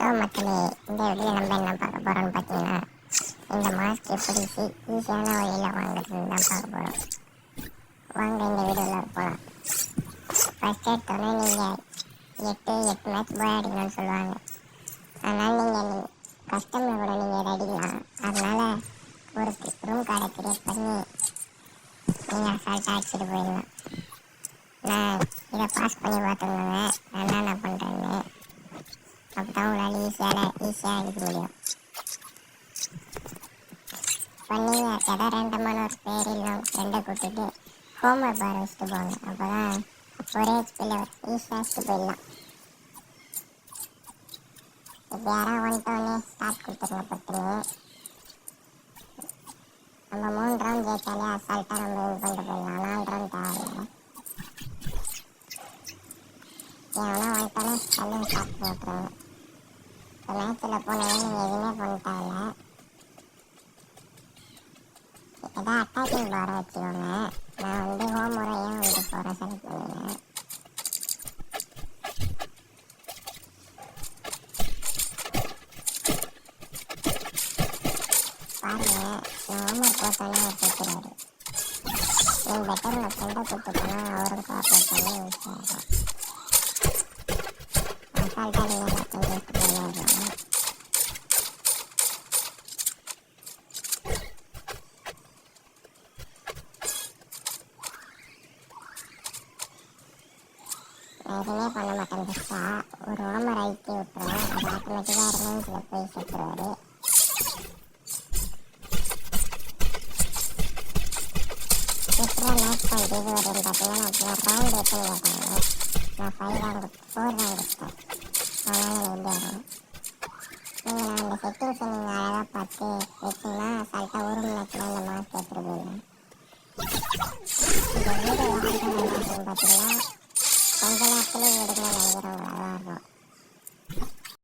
So மக்களே, இந்த வீடியோவில் நம்ம என்ன பார்க்க போகிறோம்னு பார்த்தீங்கன்னா, இந்த மாஸ்க் எப்படி ஈஸியான வழியில் வாங்குறதுன்னு தான் பார்க்க போகிறோம். வாங்க இந்த வீடியோவில் போகலாம். ஃபஸ்ட் எடுத்தோடனே நீங்கள் எட்டு மேட்ச் போய் அடிக்கணும்னு சொல்லுவாங்க. அதனால் நீங்கள் கஸ்டமர் கூட நீங்கள் அடிக்கலாம். அதனால் ஒரு ரூம் கார்டை க்ரியேட் பண்ணி நீங்கள் அசால்ட்டாக அடிச்சுட்டு போயிடலாம். நான் இதை பாஸ் பண்ணி பார்த்துக்கோங்க நான் என்ன பண்ணுறேன்னு. அப்போ தான் உங்களால் ஈஸியாக அடிக்க முடியும். இப்போ நீங்கள் எதாவது ரெண்டமான ஒரு பேர் இல்லை ஃப்ரெண்டை கூப்பிட்டுட்டு ஹோம்ஒர்க் பார் வச்சுட்டு போங்க. அப்போ தான் ஒரே ஹெச்பியில் ஈஸியாக வச்சுட்டு போயிடலாம். இப்போ யாராவது வந்துட்டோடனே ஸ்டார்ட் கொடுத்துருங்க பட்டுன்னு. நம்ம 3 ரவுண்ட் ஜெயிச்சாலே அசால்ட்டாக நம்ம வின் பண்ணிட்டு போயிடலாம். 4 ரவுண்ட் தேவையில்லை. எவனா வந்துட்டோன்னே தள்ளி ஸ்டார்ட் போட்டுருங்க. இப்போ மேட்சில் போனவங்க நீங்கள் எதுவுமே பண்ண தேவையில்லை. எதாவது அட்டாக்கிங் பாரை வச்சுக்கோங்க. நான் ஹோம் முறையும் போகிறேன் செலக்ட் பண்ணிடுறேன். பாருங்க, நான் ஹோம்ஒர்க் போட்டோன்னே அவர் கேட்குறாரு. நீங்கள் பெட்டர் உங்கள் ஃப்ரெண்டை கூப்பிட்டு போனால் அவரும் கோஆப்ரேட் பண்ணி ஈஸியாக இருக்கும். அசால்ட்டாக நீங்கள் எல்லாத்தையும் ஜெயிச்சு போயிடலாம். எதுவுமே பண்ண மாட்டேன். பெஸ்ட்டாக ஒரு ஹோமர் அழுத்தி விட்டுருவேன். அது ஆட்டோமேட்டிக்காக ரேஞ்சில் போய் செத்துருவார். எப்படியா மேட்ச் பண்ணிட்டு இது வருதுன்னு பார்த்தீங்கன்னா, ரவுண்ட் எட்டுன்னு கேட்டாங்க. நான் 4 ரவுண்ட் கொடுத்தேன். அதனால் எப்படி வரும் நீங்கள் நான் இந்த செட்டிங்ஸை நீங்கள் அழகாக பார்த்து வச்சிங்கன்னா அசால்ட்டாக ஒரு மணி நேரத்தில் இந்த மாஸ்க் எடுத்துகிட்டு போயிடலாம். இந்த வீடியோ பார்த்தீங்கன்னா கொஞ்ச நேரத்துலேயே விடுங்க நினைக்கிறவங்க அழகாக இருக்கும்.